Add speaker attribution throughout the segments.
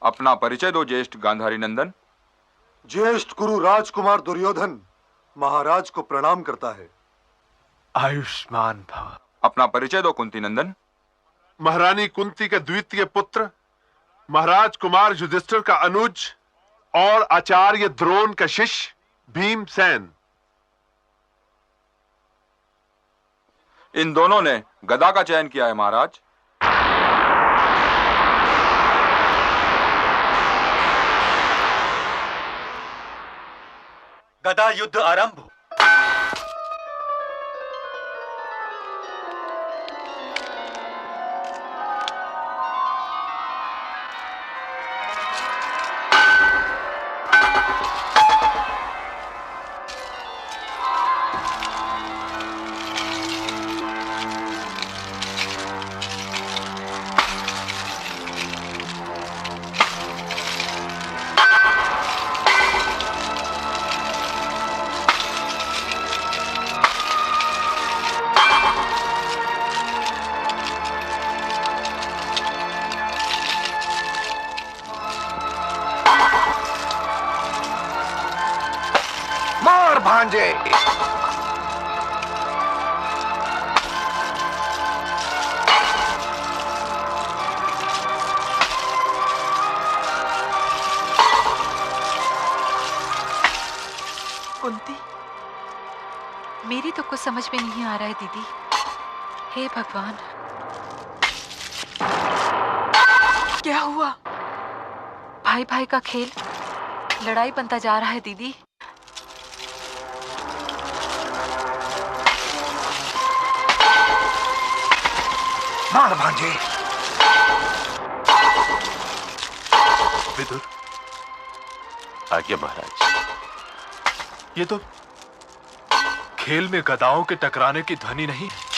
Speaker 1: अपना परिचय दो ज्येष्ठ गांधारी नंदन।
Speaker 2: ज्येष्ठ गुरु राजकुमार दुर्योधन महाराज को प्रणाम करता है।
Speaker 3: आयुष्मान भव।
Speaker 1: अपना परिचय दो कुंती नंदन।
Speaker 3: महारानी कुंती के द्वितीय पुत्र, महाराज कुमार युधिष्ठिर का अनुज और आचार्य द्रोण का शिष्य भीमसेन।
Speaker 1: इन दोनों ने गदा का चयन किया है महाराज।
Speaker 4: गदा युद्ध आरंभ हो।
Speaker 3: भांजे।
Speaker 5: कुंती, मेरी तो कुछ समझ में नहीं आ रहा है दीदी। हे भगवान, क्या हुआ? भाई भाई का खेल लड़ाई बनता जा रहा है दीदी।
Speaker 3: मार भांजे। विदुर।
Speaker 6: आज्ञा महाराज।
Speaker 3: ये तो खेल में गदाओं के टकराने की ध्वनि नहीं है।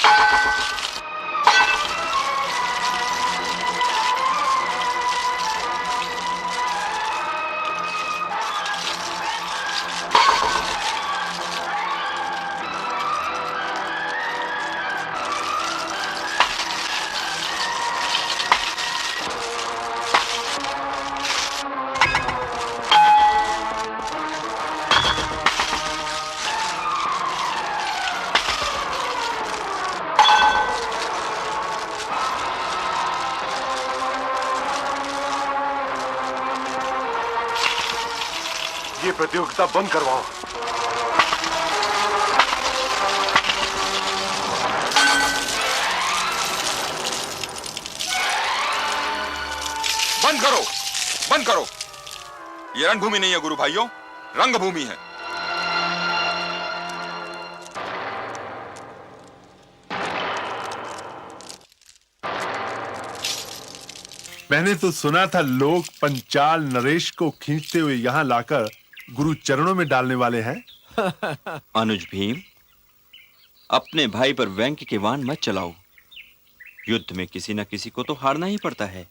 Speaker 2: ये प्रतियोगिता बंद करवाओ।
Speaker 1: बंद करो, बंद करो। ये रणभूमि नहीं है गुरु भाइयों, रंगभूमि है।
Speaker 3: मैंने तो सुना था लोग पंचाल नरेश को खींचते हुए यहां लाकर गुरु चरणों में डालने वाले हैं।
Speaker 4: अनुज भीम, अपने भाई पर व्यंग्य के वाण मत चलाओ। युद्ध में किसी न किसी को तो हारना ही पड़ता है।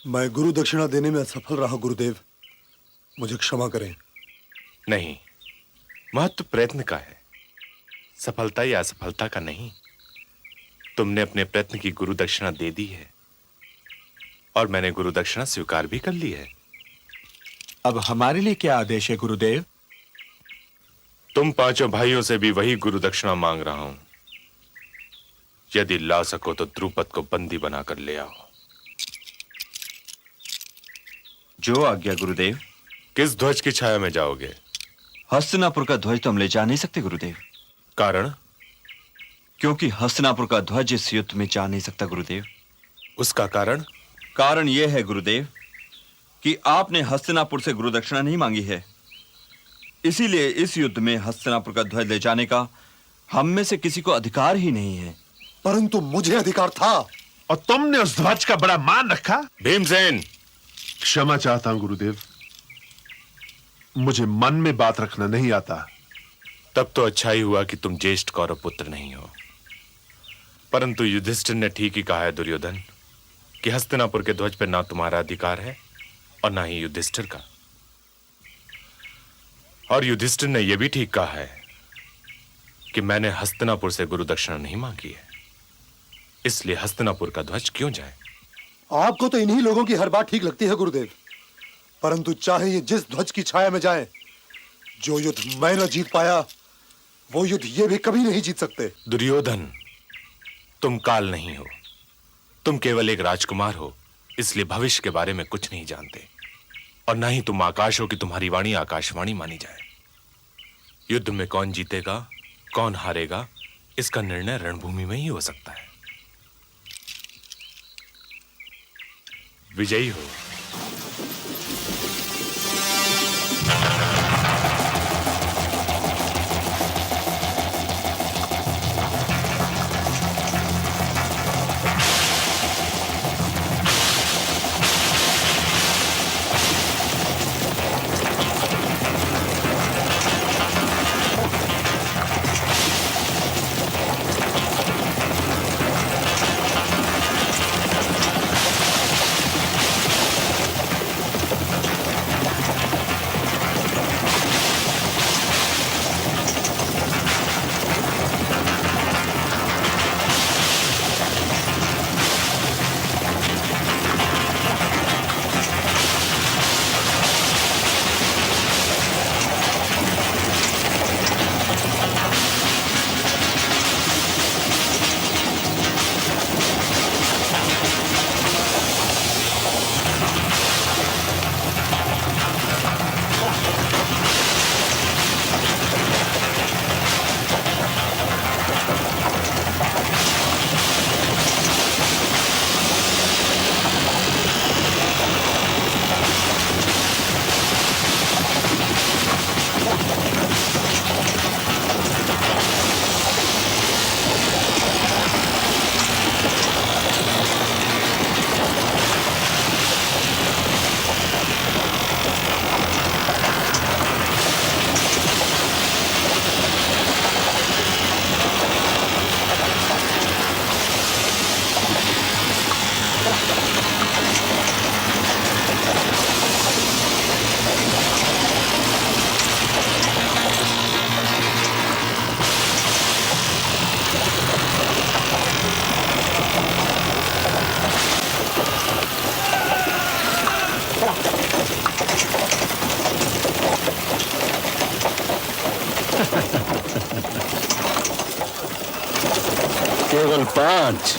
Speaker 2: मैं गुरु दक्षिणा देने में असफल रहा गुरुदेव, मुझे क्षमा करें।
Speaker 6: नहीं, महत्व प्रयत्न का है, सफलता या असफलता का नहीं। तुमने अपने प्रयत्न की गुरु दक्षिणा दे दी है और मैंने गुरु दक्षिणा स्वीकार भी कर ली है।
Speaker 7: अब हमारे लिए क्या आदेश है गुरुदेव?
Speaker 6: तुम पांचों भाइयों से भी वही गुरु दक्षिणा मांग रहा हूं। यदि ला सको तो द्रुपद को बंदी बनाकर ले आओ।
Speaker 4: जो आज्ञा गुरुदेव।
Speaker 6: किस ध्वज की छाया में जाओगे?
Speaker 4: हस्तिनापुर का ध्वज तो हम ले जा नहीं सकते गुरुदेव।
Speaker 6: कारण?
Speaker 4: क्योंकि हस्तिनापुर का ध्वज इस युद्ध में जा नहीं सकता गुरुदेव।
Speaker 6: उसका कारण?
Speaker 4: कारण यह है गुरुदेव कि आपने हस्तिनापुर से गुरु दक्षिणा नहीं मांगी है। इसीलिए इस युद्ध में हस्तिनापुर का ध्वज ले जाने का हम में से किसी को अधिकार ही नहीं है।
Speaker 2: परंतु मुझे अधिकार था।
Speaker 3: और तुमने उस ध्वज का बड़ा मान रखा।
Speaker 6: भीमसेन,
Speaker 3: क्षमा चाहता हूं गुरुदेव, मुझे मन में बात रखना नहीं आता।
Speaker 6: तब तो अच्छा ही हुआ कि तुम ज्येष्ठ कौरव पुत्र नहीं हो। परंतु युधिष्ठिर ने ठीक ही कहा है दुर्योधन कि हस्तिनापुर के ध्वज पर ना तुम्हारा अधिकार है और ना ही युधिष्ठिर का। और युधिष्ठिर ने यह भी ठीक कहा है कि मैंने हस्तिनापुर से गुरु दक्षिणा नहीं मांगी है, इसलिए हस्तिनापुर का ध्वज क्यों जाए।
Speaker 2: आपको तो इन्हीं लोगों की हर बात ठीक लगती है गुरुदेव, परंतु चाहे ये जिस ध्वज की छाया में जाए, जो युद्ध मैं न जीत पाया वो युद्ध ये भी कभी नहीं जीत सकते।
Speaker 6: दुर्योधन, तुम काल नहीं हो, तुम केवल एक राजकुमार हो, इसलिए भविष्य के बारे में कुछ नहीं जानते। और ना ही तुम आकाश हो कि तुम्हारी वाणी आकाशवाणी मानी जाए। युद्ध में कौन जीतेगा कौन हारेगा इसका निर्णय रणभूमि में ही हो सकता है। विजयी हो।
Speaker 8: केवल 5।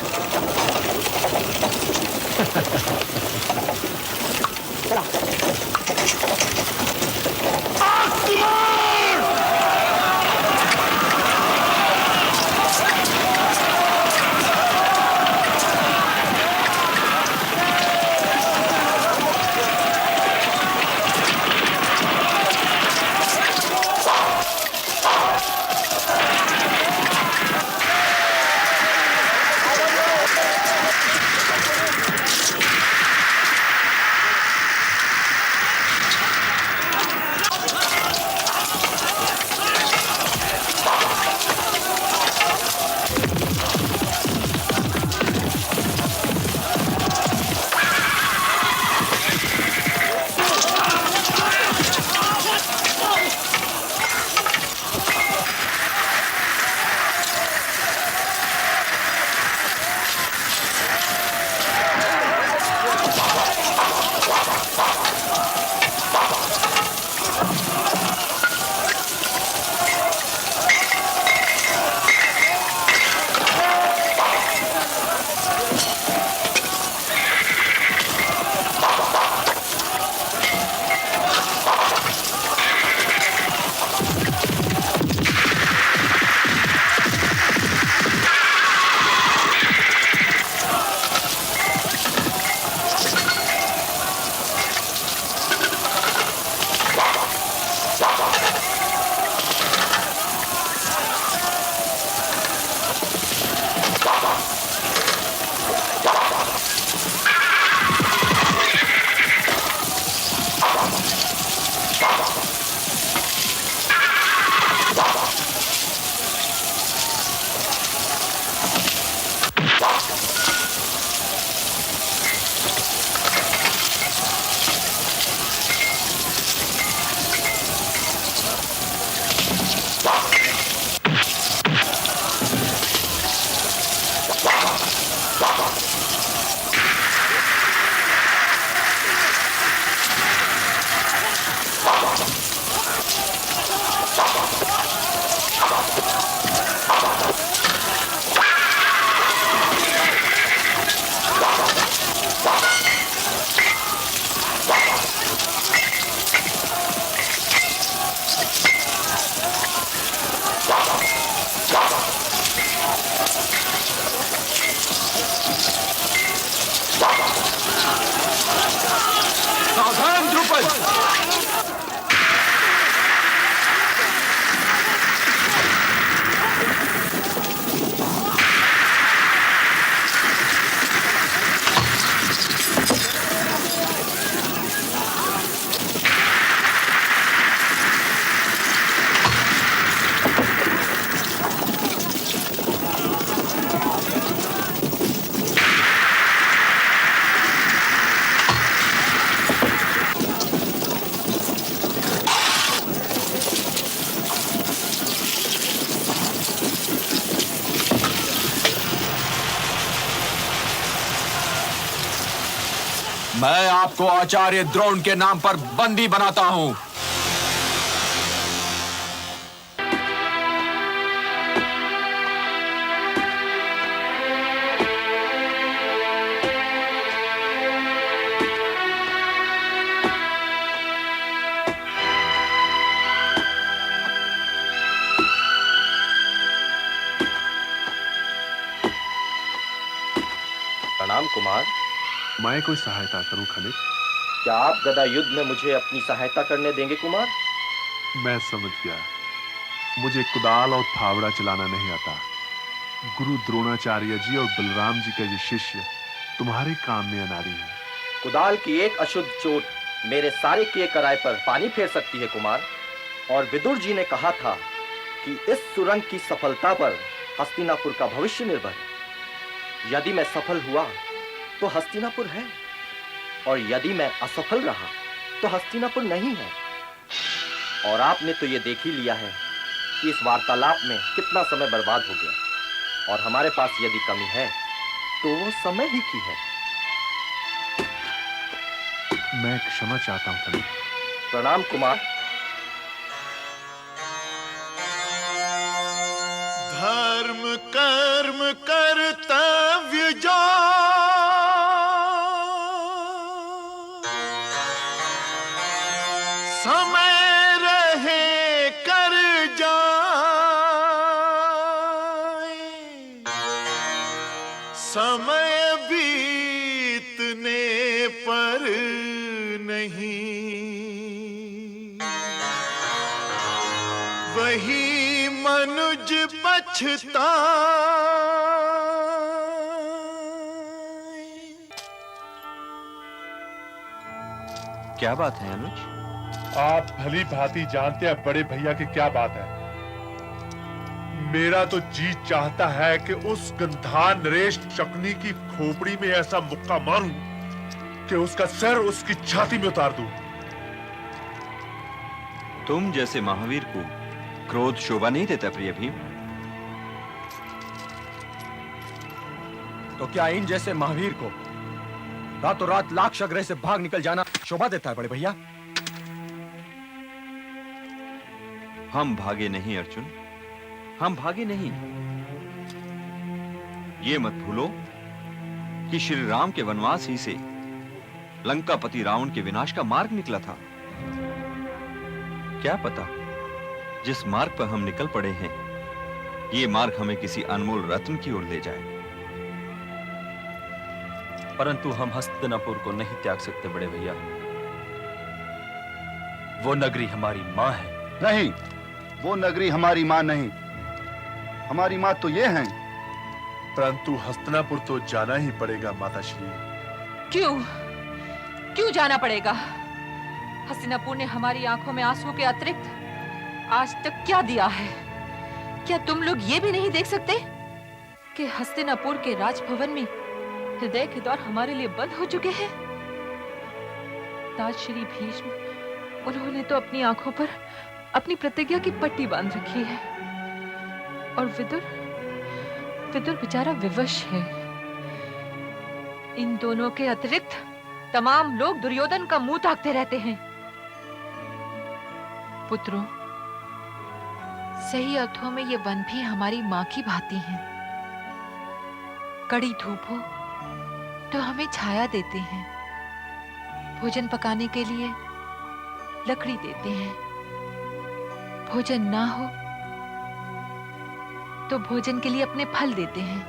Speaker 7: मैं आपको आचार्य द्रोण के नाम पर बंदी बनाता हूं।
Speaker 8: प्रणाम कुमार।
Speaker 3: मैं कोई सहायता करूं खनिक?
Speaker 8: क्या आप गदा युद्ध में मुझे अपनी सहायता करने देंगे कुमार?
Speaker 3: मैं समझ गया। मुझे कुदाल और फावड़ा चलाना नहीं आता। गुरु द्रोणाचार्य जी और बलराम जी का ये शिष्य तुम्हारे काम में अनारी है।
Speaker 8: कुदाल की एक अशुद्ध चोट मेरे सारे किए कराए पर पानी फेर सकती है कुमार। और विदुर जी ने कहा था कि इस सुरंग की सफलता पर हस्तिनापुर का भविष्य निर्भर है। यदि मैं सफल हुआ तो हस्तिनापुर है, और यदि मैं असफल रहा तो हस्तिनापुर नहीं है। और आपने तो ये देख ही लिया है कि इस वार्तालाप में कितना समय बर्बाद हो गया, और हमारे पास यदि कमी है तो वो समय ही की है।
Speaker 3: मैं क्षमा चाहता हूं खनिक।
Speaker 8: प्रणाम कुमार।
Speaker 9: धर्म कर्म कर्तव्य जो समय रहे कर जाए, समय बीतने पर नहीं, वही मनुज पछता।
Speaker 4: क्या बात है अनुज?
Speaker 3: आप भली भांति जानते हैं बड़े भैया की क्या बात है। मेरा तो जी चाहता है कि उस गंधार नरेश शकुनी की खोपड़ी में ऐसा मुक्का मारूं कि उसका सर उसकी छाती में उतार दूं।
Speaker 4: तुम जैसे महावीर को क्रोध शोभा नहीं देता प्रिय भीम।
Speaker 7: तो क्या इन जैसे महावीर को रातों रात लाक्षागृह से भाग निकल जाना शोभा देता है बड़े भैया?
Speaker 4: हम भागे नहीं अर्जुन, हम भागे नहीं। ये मत भूलो कि श्री राम के वनवास ही से लंकापति रावण के विनाश का मार्ग निकला था। क्या पता जिस मार्ग पर हम निकल पड़े हैं, ये मार्ग हमें किसी अनमोल रत्न की ओर ले जाए।
Speaker 10: परंतु हम हस्तिनापुर को नहीं त्याग सकते बड़े भैया। वो नगरी हमारी मां है।
Speaker 11: नहीं, वो नगरी हमारी मां नहीं। हमारी मां तो ये हैं।
Speaker 3: परंतु हस्तिनापुर तो जाना ही पड़ेगा माताश्री।
Speaker 5: क्यों क्यों जाना पड़ेगा? हस्तिनापुर ने हमारी आंखों में आंसू के अतिरिक्त आज तक क्या दिया है? क्या तुम लोग ये भी नहीं देख सकते कि हस्तिनापुर के राजभवन में हृदय के द्वार हमारे लिए बंद हो चुके हैं? ताज श्री भीष्म, उन्होंने तो अपनी आंखों पर अपनी प्रतिज्ञा की पट्टी बांध रखी है, और विदुर बेचारा विवश है। इन दोनों के अतिरिक्त तमाम लोग दुर्योधन का मुंह ताकते रहते हैं। पुत्रों, सही अर्थों में ये वन भी हमारी मां की भांति हैं। कड़ी धूप हो तो हमें छाया देते हैं, भोजन पकाने के लिए लकड़ी देते हैं, भोजन ना हो तो भोजन के लिए अपने फल देते हैं।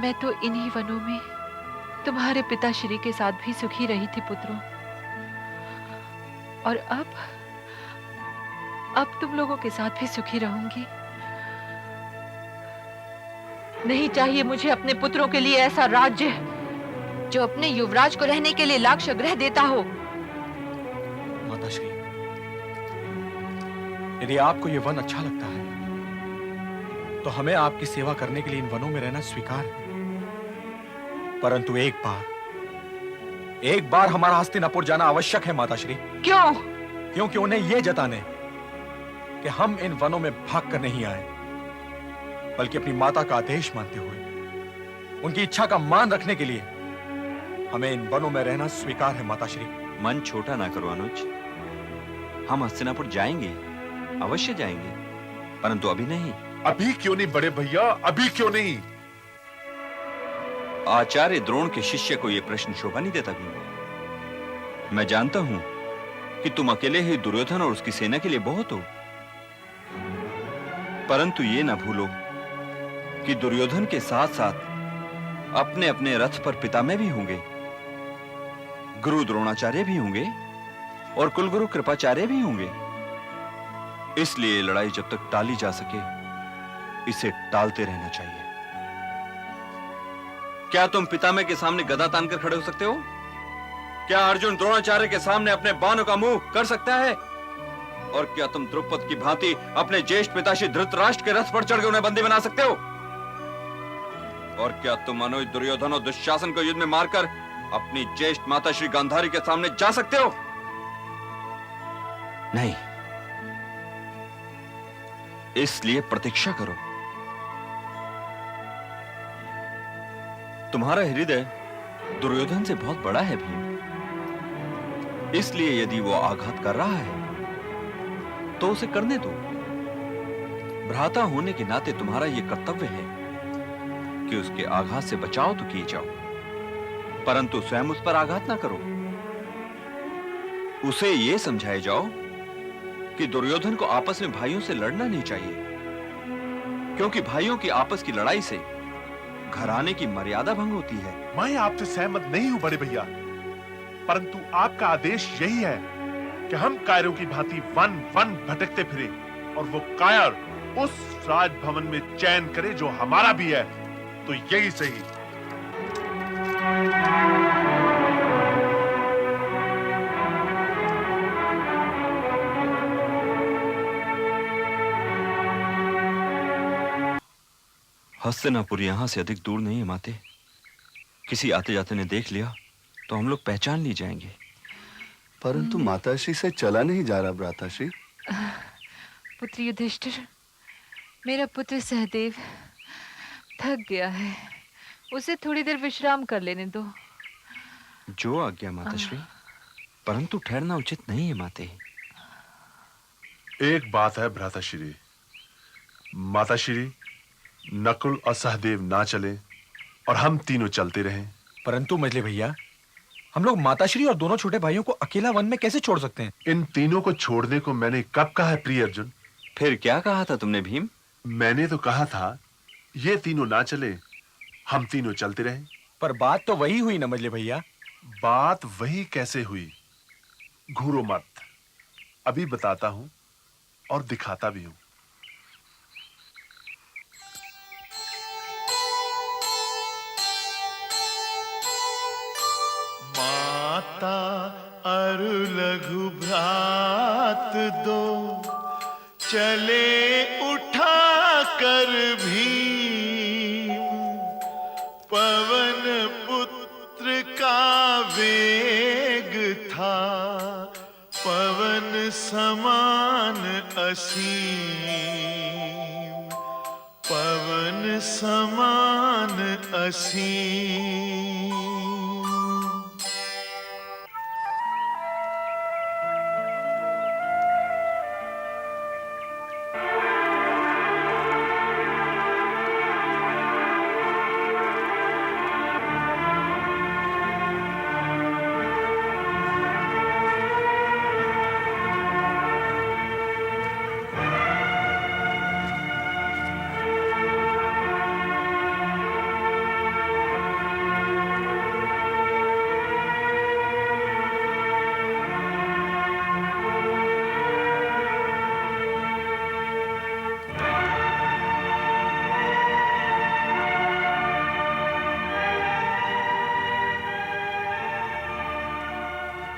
Speaker 5: मैं तो इन्हीं वनों में तुम्हारे पिताश्री के साथ भी सुखी रही थी पुत्रों, और अब तुम लोगों के साथ भी सुखी रहूंगी। नहीं चाहिए मुझे अपने पुत्रों के लिए ऐसा राज्य जो अपने युवराज को रहने के लिए लाक्षागृह देता हो।
Speaker 7: माताश्री, यदि आपको ये वन अच्छा लगता है तो हमें आपकी सेवा करने के लिए इन वनों में रहना स्वीकार है। परंतु एक बार हमारा हस्तिनापुर जाना आवश्यक है माताश्री।
Speaker 5: क्यों?
Speaker 7: क्योंकि उन्हें यह जताने कि हम इन वनों में भाग कर नहीं आए, बल्कि अपनी माता का आदेश मानते हुए उनकी इच्छा का मान रखने के लिए हमें इन वनों में रहना स्वीकार है माताश्री।
Speaker 4: मन छोटा ना करो अनुज। हम हस्तिनापुर जाएंगे, अवश्य जाएंगे, परंतु अभी नहीं।
Speaker 3: अभी क्यों नहीं बड़े भैया, अभी क्यों नहीं?
Speaker 4: आचार्य द्रोण के शिष्य को यह प्रश्न शोभा नहीं देता भीम। मैं जानता हूं कि तुम अकेले ही दुर्योधन और उसकी सेना के लिए बहुत हो, परंतु ये ना भूलो कि दुर्योधन के साथ साथ अपने अपने रथ पर पितामह भी होंगे, गुरु द्रोणाचार्य भी होंगे और कुलगुरु कृपाचार्य भी होंगे। इसलिए लड़ाई जब तक टाली जा सके इसे टालते रहना चाहिए। क्या तुम पितामह के सामने गदा तानकर खड़े हो सकते हो? क्या अर्जुन द्रोणाचार्य के सामने अपने बाणों का मुंह कर सकता है? और क्या तुम द्रुपद की भांति अपने ज्येष्ठ पिताश्री धृतराष्ट्र के रथ पर चढ़ के उन्हें बंदी बना सकते हो? और क्या तुम अनुज, दुर्योधन और दुशासन को युद्ध में मारकर अपनी ज्येष्ठ माता श्री गांधारी के सामने जा सकते हो? नहीं। इसलिए प्रतीक्षा करो। तुम्हारा हृदय दुर्योधन से बहुत बड़ा है भीम, इसलिए यदि वो आघात कर रहा है तो उसे करने दो। भ्राता होने के नाते तुम्हारा यह कर्तव्य है कि उसके आघात से बचाओ तो किए जाओ, परंतु स्वयं उस पर आघात ना करो। उसे यह समझाए जाओ कि दुर्योधन को आपस में भाइयों से लड़ना नहीं चाहिए, क्योंकि भाइयों की आपस की लड़ाई से घराने की मर्यादा भंग होती है।
Speaker 3: मैं आपसे सहमत नहीं हूं बड़े भैया, परंतु आपका आदेश यही है कि हम कायरों की भांति वन वन भटकते फिरे और वो कायर उस राजभवन में चयन करे जो हमारा भी है, तो यही सही।
Speaker 4: हस्तिनापुर यहां से अधिक दूर नहीं है माते। किसी आते जाते ने देख लिया तो हम लोग पहचान लिए जाएंगे।
Speaker 11: परंतु माताश्री से चला नहीं जा रहा भ्राताश्री।
Speaker 5: पुत्र युधिष्ठिर, मेरा पुत्र सहदेव थक गया है, उसे थोड़ी देर विश्राम कर लेने दो।
Speaker 4: जो आज्ञा माताश्री, परंतु ठहरना उचित नहीं है माते।
Speaker 3: एक बात है भ्राताश्री, माताश्री नकुल और सहदेव ना चले और हम तीनों चलते रहें।
Speaker 7: परंतु मजले भैया, हम लोग माताश्री और दोनों छोटे भाइयों को अकेला वन में कैसे छोड़ सकते हैं?
Speaker 3: इन तीनों को छोड़ने को मैंने कब कहा है प्रिय अर्जुन?
Speaker 4: फिर क्या कहा था तुमने भीम?
Speaker 3: मैंने तो कहा था ये तीनों ना चले, हम तीनों चलते रहें।
Speaker 7: पर बात तो वही हुई ना मजले भैया।
Speaker 3: बात वही कैसे हुई? घूरो मत, अभी बताता हूं और दिखाता भी हूं।
Speaker 9: माता अरु लघु भ्रात दो चले उठा कर भीम, पवन पुत्र का वेग था पवन समान असीम, पवन समान असीम।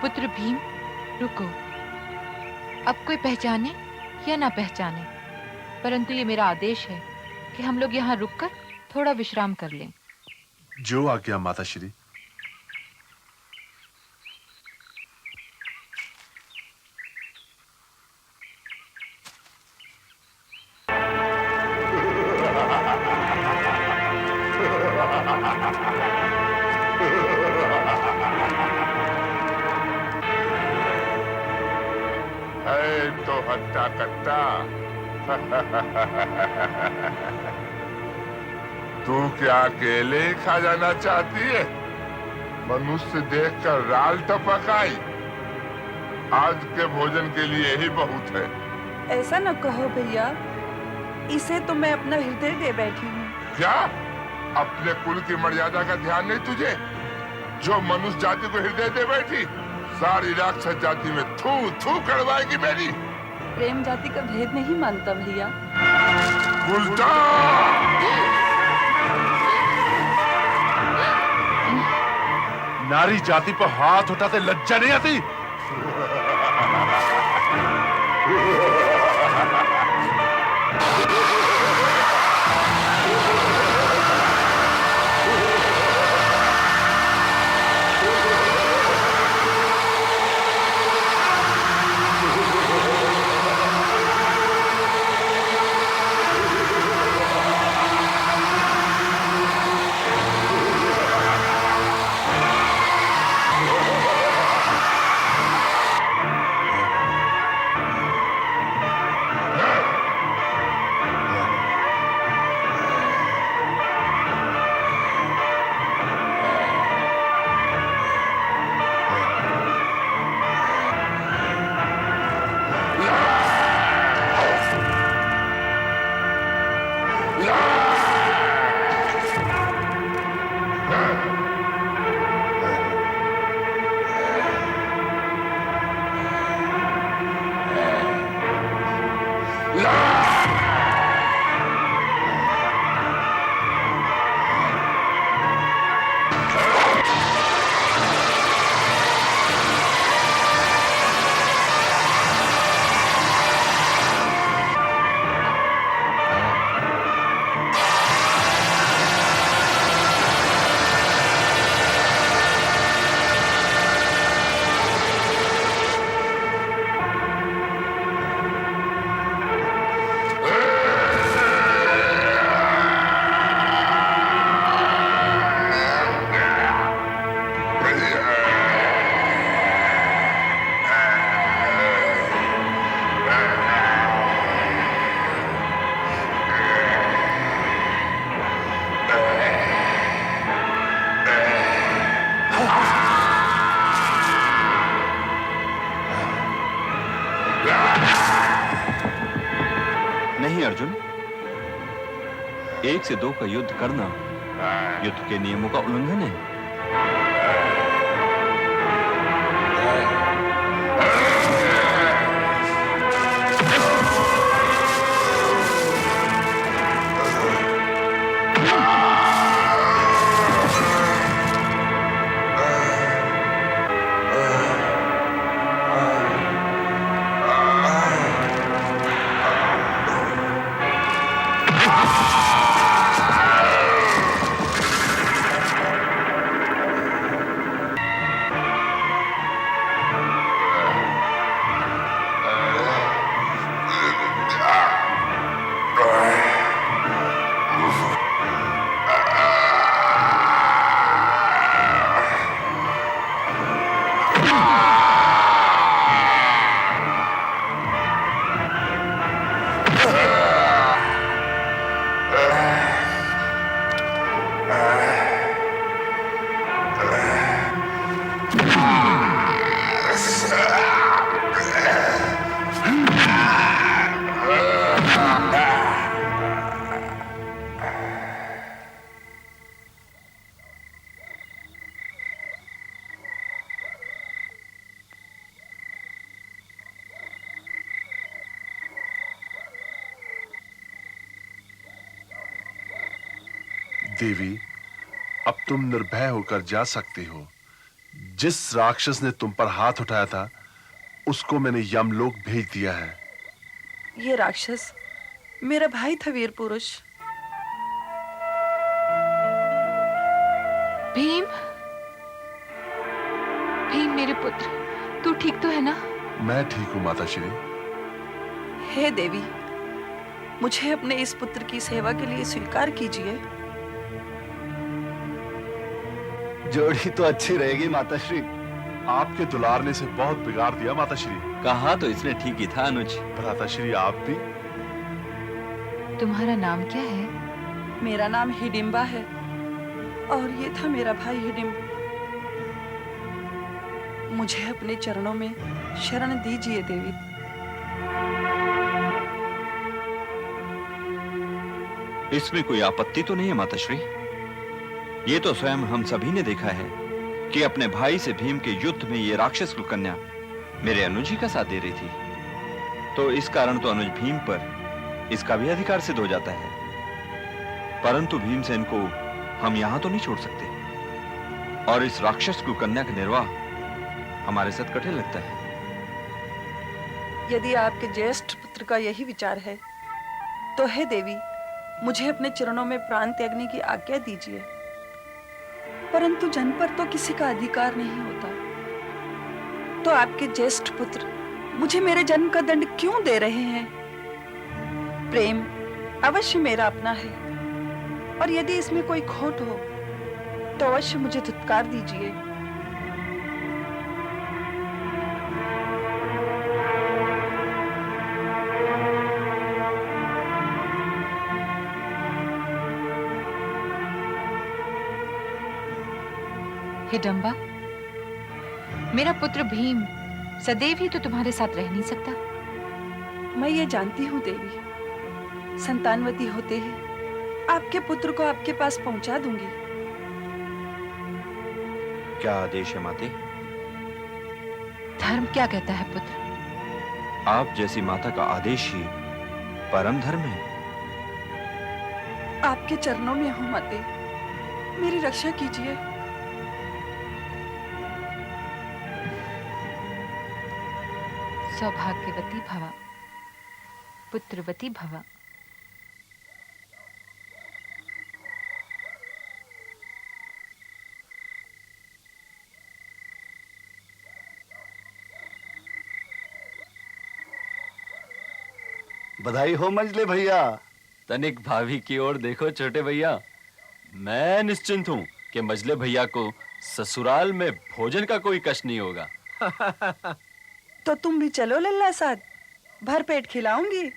Speaker 5: पुत्र भीम, रुको। अब कोई पहचाने या ना पहचाने, परंतु ये मेरा आदेश है कि हम लोग यहाँ रुककर थोड़ा विश्राम कर लें।
Speaker 3: जो आज्ञा माताश्री।
Speaker 9: हट्टा कट्टा। तू क्या अकेले ही खा जाना चाहती है? मनुष्य देखकर राल टपक आई। आज के भोजन के लिए ही बहुत है।
Speaker 12: ऐसा न कहो भैया, इसे तो मैं अपना हृदय दे बैठी हूँ।
Speaker 9: क्या अपने कुल की मर्यादा का ध्यान नहीं तुझे, जो मनुष्य जाति को हृदय दे बैठी? सारी राक्षस जाति में थू थू कड़वाएगी मेरी।
Speaker 12: प्रेम जाति का भेद नहीं मानता भैया।
Speaker 9: उल्टा
Speaker 3: नारी जाति पर हाथ उठाते लज्जा नहीं आती?
Speaker 4: नहीं अर्जुन, 1 से 2 का युद्ध करना युद्ध के नियमों का उल्लंघन है।
Speaker 3: देवी, अब तुम निर्भय होकर जा सकती हो। जिस राक्षस ने तुम पर हाथ उठाया था, उसको मैंने यमलोक भेज दिया है।
Speaker 12: ये राक्षस मेरा भाई था, वीर पुरुष।
Speaker 5: भीम, भीम मेरे पुत्र, तू ठीक तो है ना?
Speaker 3: मैं ठीक हूँ माताश्री।
Speaker 12: हे देवी, मुझे अपने इस पुत्र की सेवा के लिए स्वीकार कीजिए।
Speaker 11: जोड़ी तो अच्छी रहेगी माताश्री।
Speaker 3: आपके दुलारने से बहुत बिगाड़ दिया माताश्री।
Speaker 10: कहा तो इसने ठीक ही था अनुज।
Speaker 3: भ्राताश्री आप भी।
Speaker 5: तुम्हारा नाम क्या है?
Speaker 12: मेरा नाम हिडिंबा है और ये था मेरा भाई हिडिंब। मुझे अपने चरणों में शरण दीजिए देवी।
Speaker 4: इसमें कोई आपत्ति तो नहीं है माताश्री। ये तो स्वयं हम सभी ने देखा है कि अपने भाई से भीम के युद्ध में ये राक्षस कन्या मेरे अनुज ही का साथ दे रही थी, तो इस कारण तो अनुज भीम पर इसका भी अधिकार सिद्ध हो जाता है। परंतु भीमसेन को हम यहां तो नहीं छोड़ सकते, और इस राक्षस कन्या का निर्वाह हमारे साथ कठिन लगता है।
Speaker 12: यदि आपके ज्येष्ठ पुत्र का यही विचार है तो हे देवी, मुझे अपने चरणों में प्राण त्यागने की आज्ञा दीजिए। परंतु जन पर तो किसी का अधिकार नहीं होता, तो आपके ज्येष्ठ पुत्र मुझे मेरे जन्म का दंड क्यों दे रहे हैं? प्रेम अवश्य मेरा अपना है, और यदि इसमें कोई खोट हो तो अवश्य मुझे धुतकार दीजिए।
Speaker 5: हिडंबा, मेरा पुत्र भीम सदैव ही तो तुम्हारे साथ रह नहीं सकता।
Speaker 12: मैं ये जानती हूँ देवी, संतानवती होते ही आपके पुत्र को आपके पास पहुंचा दूंगी।
Speaker 4: क्या आदेश है माते?
Speaker 5: धर्म क्या कहता है पुत्र?
Speaker 4: आप जैसी माता का आदेश ही परम धर्म है।
Speaker 12: आपके चरणों में हूँ माते, मेरी रक्षा कीजिए।
Speaker 5: सौभाग्यवती भवा, पुत्रवती भवा।
Speaker 11: बधाई हो मंजले भैया।
Speaker 10: तनिक भाभी की ओर देखो छोटे भैया। मैं निश्चिंत हूँ कि मजले भैया को ससुराल में भोजन का कोई कष्ट नहीं होगा।
Speaker 12: तो तुम भी चलो लल्ला साथ, भर पेट खिलाऊंगी।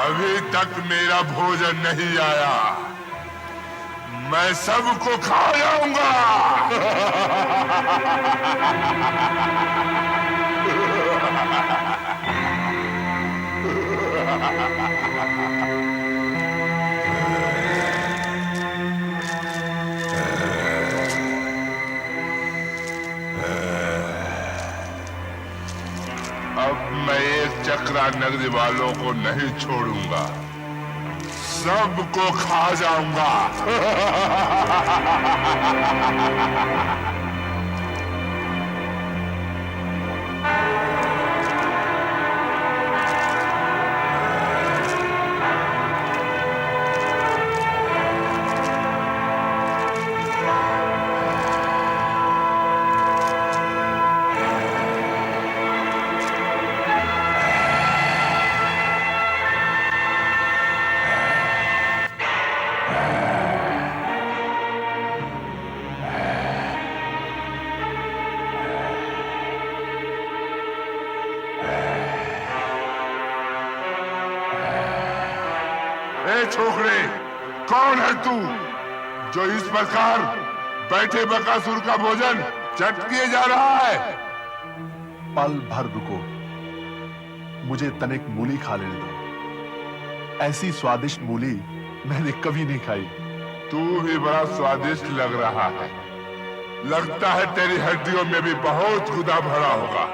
Speaker 9: अभी तक मेरा भोजन नहीं आया, मैं सबको खा जाऊंगा। अब मैं एक चक्रा नगरी वालों को नहीं छोड़ूंगा, सबको खा जाऊंगा। ए छोकरे, कौन है तू जो इस प्रकार बैठे बकासुर का भोजन जब्त किए जा रहा है?
Speaker 3: पल भर रुको, मुझे तनिक मूली खा लेने दो। ऐसी स्वादिष्ट मूली मैंने कभी नहीं खाई।
Speaker 9: तू भी बड़ा स्वादिष्ट लग रहा है। लगता है तेरी हड्डियों में भी बहुत गुदा भरा होगा।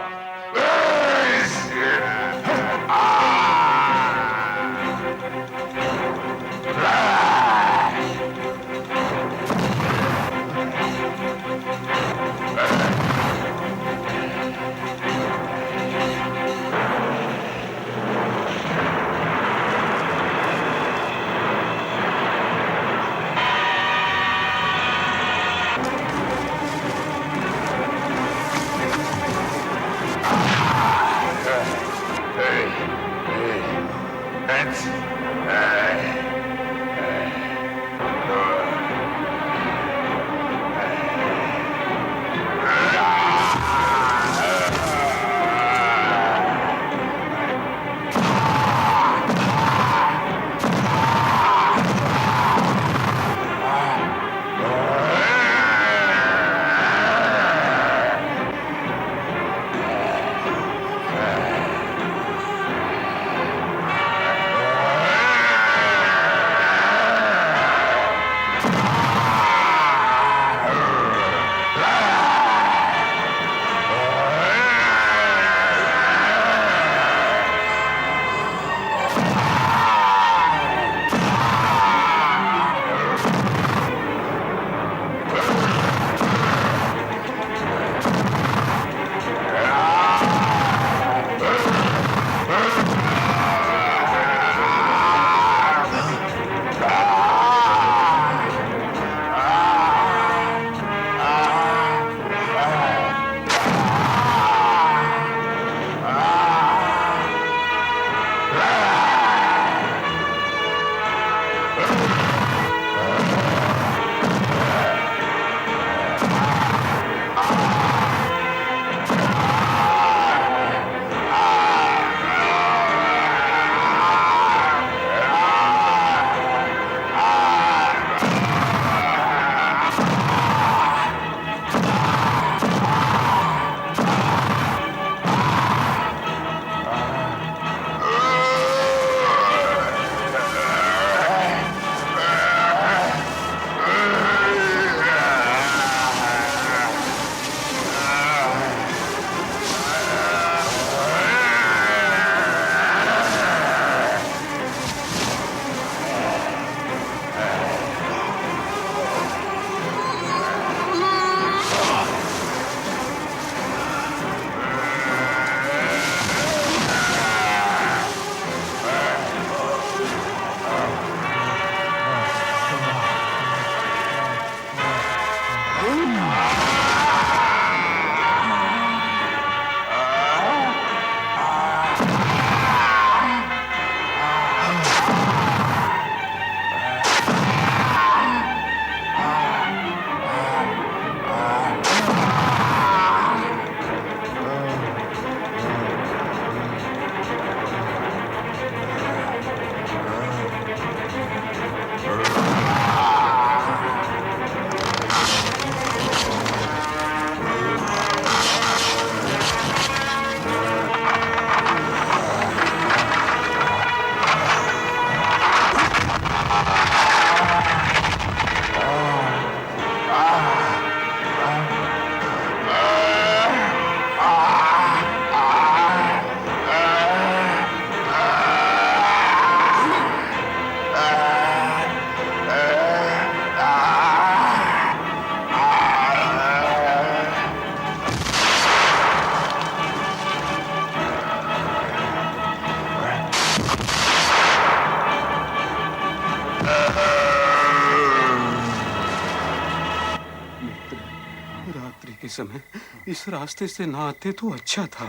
Speaker 13: समय इस रास्ते से ना आते तो अच्छा था।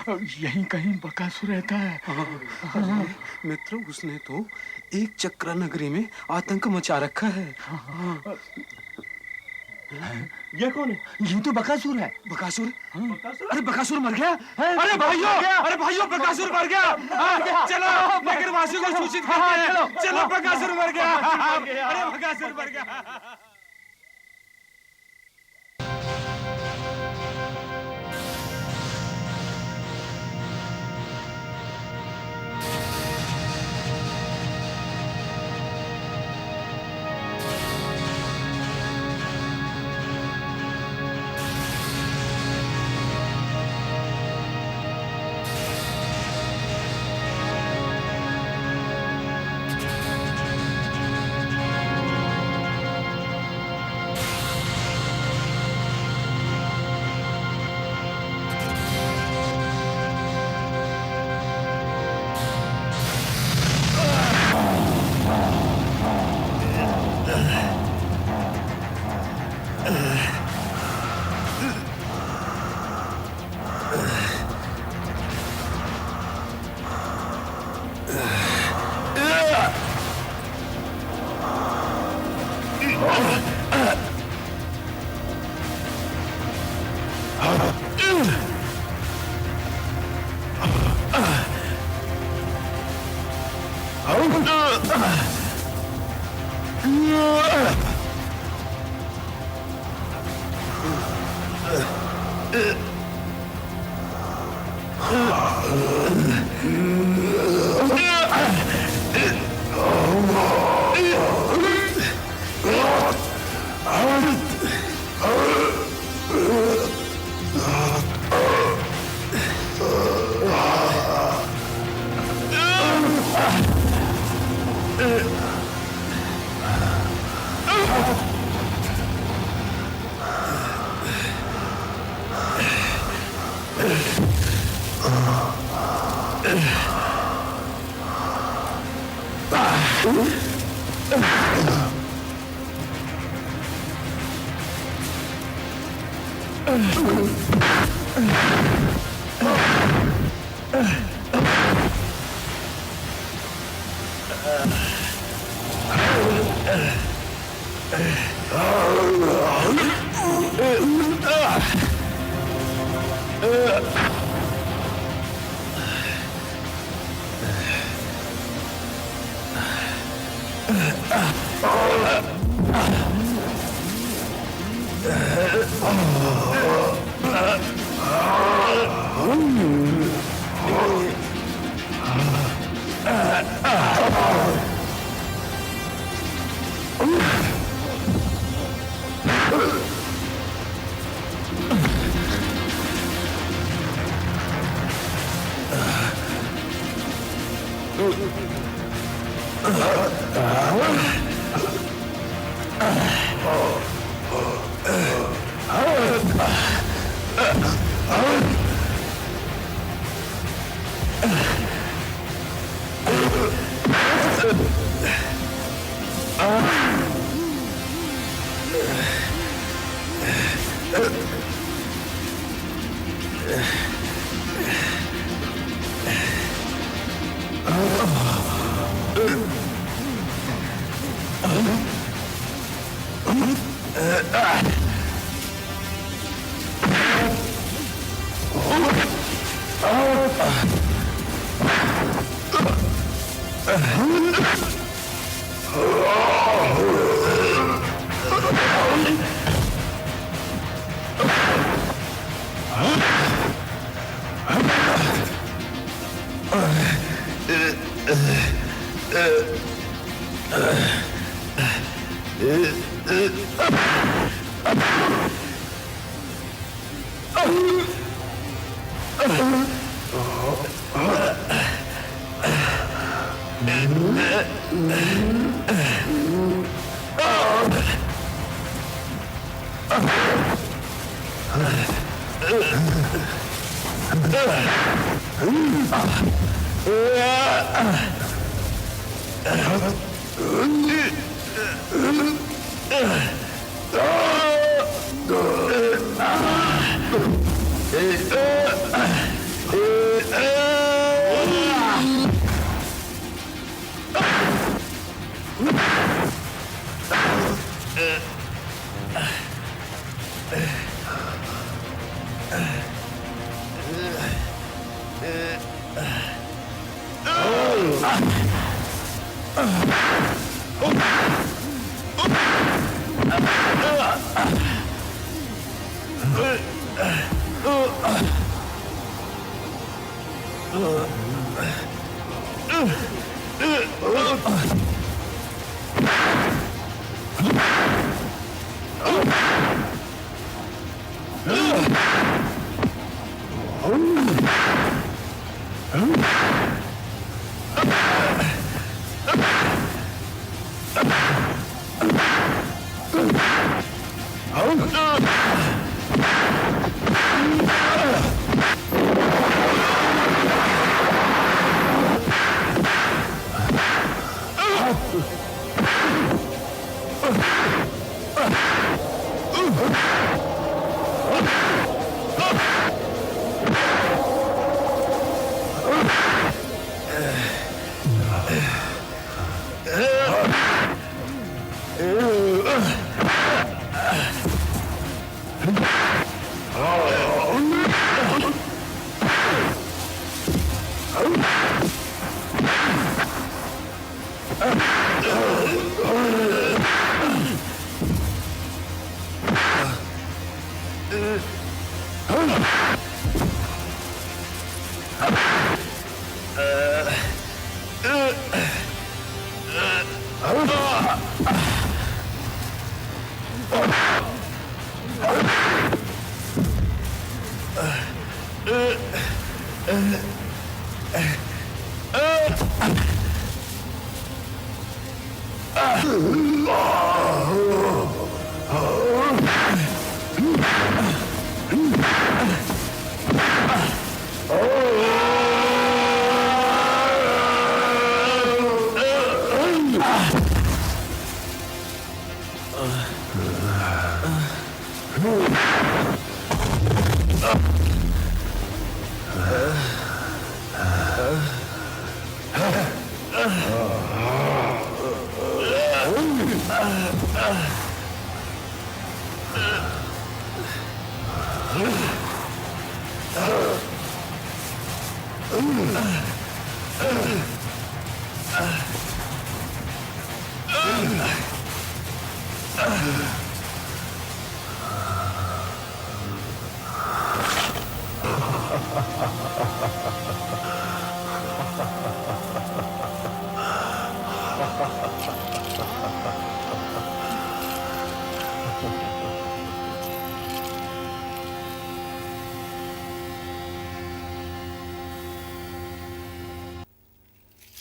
Speaker 7: यहीं कहीं बकासुर रहता है।
Speaker 13: मित्र, उसने तो एक चक्रा नगरी में आतंक मचा रखा है। ये कौन है? ये तो बकासुर है। बकासुर? अरे बकासुर मर गया? अरे भाइयों बकासुर मर गया। चलो नगरवासियों को सूचित करते हैं। चलो बकासुर मर गया। अरे बकासुर मर गया।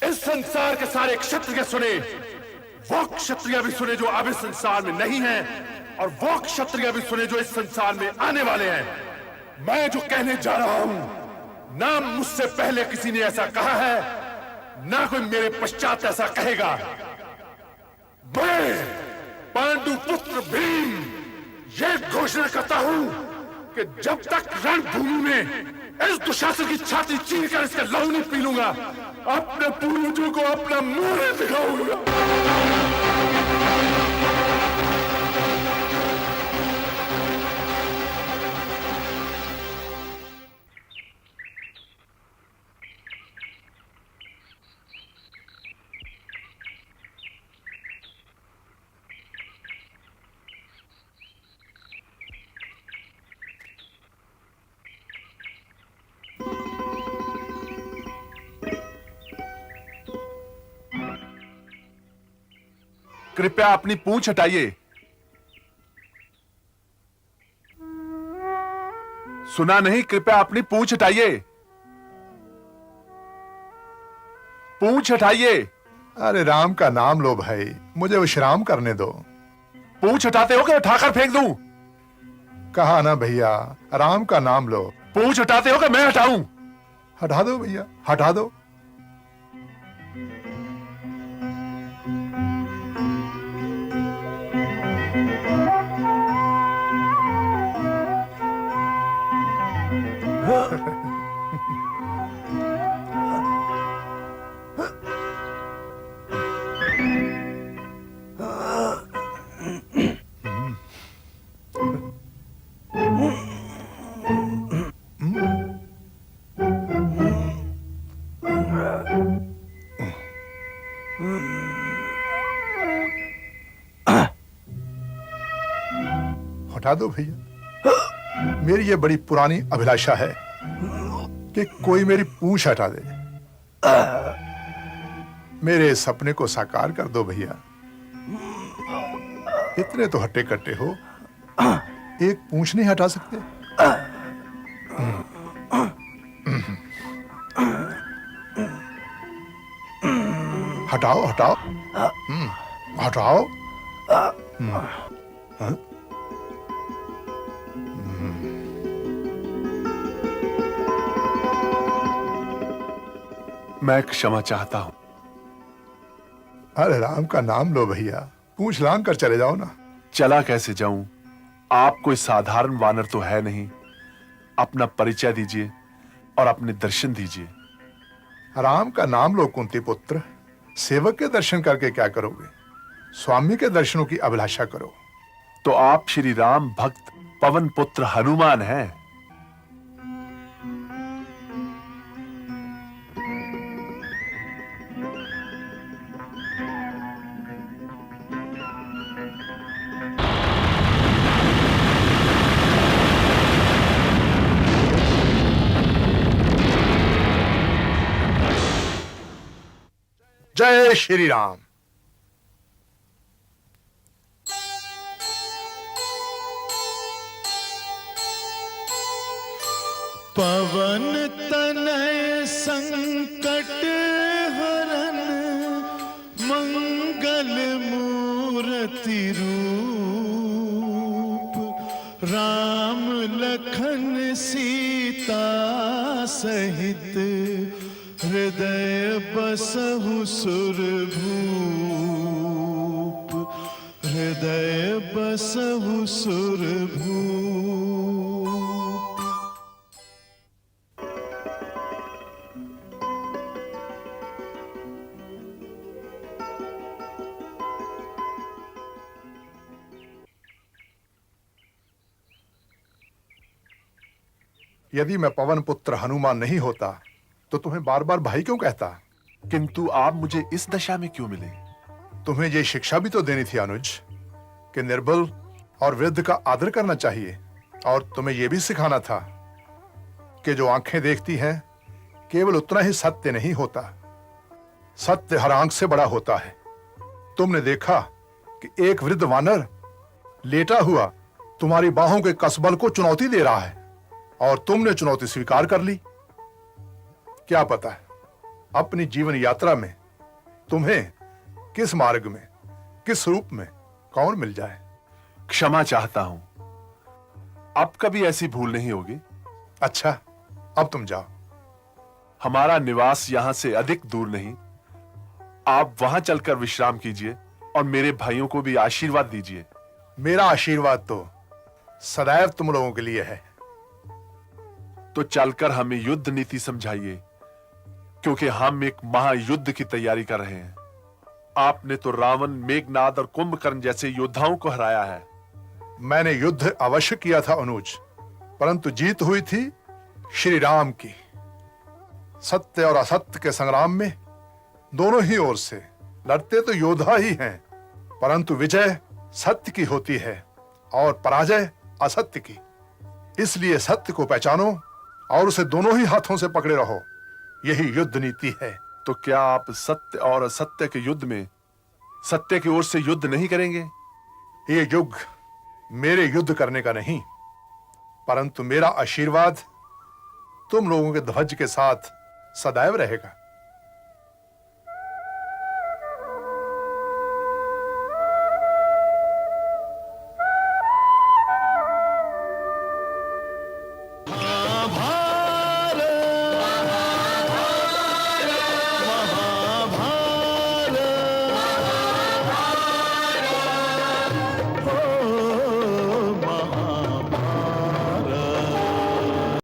Speaker 3: इस संसार के सारे क्षत्रिय सुने, वो क्षत्रिय भी सुने जो अब इस संसार में नहीं है, और वो क्षत्रिय भी सुने जो इस संसार में आने वाले हैं। मैं जो कहने जा रहा हूं, ना मुझसे पहले किसी ने ऐसा कहा है, ना कोई मेरे पश्चात ऐसा कहेगा। मैं पांडु पुत्र भीम ये घोषणा करता हूं कि जब तक रणभूमि में इस दुशासन की छाती चीर कर इसका लहू नहीं पी लूंगा, अपने पूर्वजों को अपना मुंह नहीं दिखाऊंगा। कृपया अपनी पूंछ हटाइए। सुना नहीं? कृपया अपनी पूंछ हटाइए। पूंछ हटाइए।
Speaker 14: अरे राम का नाम लो भाई, मुझे विश्राम करने दो।
Speaker 3: पूंछ हटाते हो कि उठाकर फेंक दूं?
Speaker 14: कहा ना भैया, राम का नाम लो।
Speaker 3: पूंछ हटाते हो कि मैं हटाऊं?
Speaker 14: हटा दो भैया, हटा दो। हटा दो भैया। मेरी ये बड़ी पुरानी अभिलाषा है कि कोई मेरी पूंछ हटा दे। मेरे सपने को साकार कर दो भैया। इतने तो हट्टे कट्टे हो, एक पूंछ नहीं हटा सकते? हटाओ हटाओ, हटाओ। हाँ?
Speaker 3: मैं क्षमा चाहता हूं।
Speaker 14: अरे राम का नाम लो भैया, पूंछ लांग कर चले जाओ ना।
Speaker 3: चला कैसे जाऊं? आप कोई साधारण वानर तो है नहीं। अपना परिचय दीजिए और अपने दर्शन दीजिए।
Speaker 14: राम का नाम लो कुंती पुत्र। सेवक के दर्शन करके क्या करोगे? स्वामी के दर्शनों की अभिलाषा करो।
Speaker 3: तो आप श्री राम भक्त पवन पुत्र हनुमान हैं।
Speaker 14: जय श्री राम।
Speaker 15: पवन तनय संकट हरन मंगल मूर्ति रूप, राम लखन सीता सहित हृदय बसहु सुरभूप, हृदय बसहु सुरभूप।
Speaker 14: यदि मैं पवन पुत्र हनुमान नहीं होता तो तुम्हें बार बार भाई क्यों कहता?
Speaker 3: किंतु आप मुझे इस दशा में क्यों मिले?
Speaker 14: तुम्हें ये शिक्षा भी तो देनी थी अनुज कि निर्बल और वृद्ध का आदर करना चाहिए, और तुम्हें यह भी सिखाना था कि जो आंखें देखती हैं केवल उतना ही सत्य नहीं होता, सत्य हर आंख से बड़ा होता है। तुमने देखा कि एक वृद्ध वानर लेटा हुआ तुम्हारी बाहों के कसबल को चुनौती दे रहा है और तुमने चुनौती स्वीकार कर ली। क्या पता है अपनी जीवन यात्रा में तुम्हें किस मार्ग में, किस रूप में कौन मिल जाए।
Speaker 3: क्षमा चाहता हूं, अब कभी ऐसी भूल नहीं होगी।
Speaker 14: अच्छा, अब तुम जाओ।
Speaker 3: हमारा निवास यहां से अधिक दूर नहीं। आप वहां चलकर विश्राम कीजिए और मेरे भाइयों को भी आशीर्वाद दीजिए।
Speaker 14: मेरा आशीर्वाद तो सदैव तुम लोगों के लिए है।
Speaker 3: तो चलकर हमें युद्ध नीति समझाइए, क्योंकि हम एक महायुद्ध की तैयारी कर रहे हैं। आपने तो रावण, मेघनाद और कुंभकर्ण जैसे योद्धाओं को हराया है।
Speaker 14: मैंने युद्ध अवश्य किया था अनुज, परंतु जीत हुई थी श्री राम की। सत्य और असत्य के संग्राम में दोनों ही ओर से लड़ते तो योद्धा ही हैं, परंतु विजय सत्य की होती है और पराजय असत्य की। इसलिए सत्य को पहचानो और उसे दोनों ही हाथों से पकड़े रहो। यही युद्ध नीति है।
Speaker 3: तो क्या आप सत्य और असत्य के युद्ध में सत्य की ओर से युद्ध नहीं करेंगे?
Speaker 14: ये युग मेरे युद्ध करने का नहीं, परंतु मेरा आशीर्वाद तुम लोगों के ध्वज के साथ सदैव रहेगा।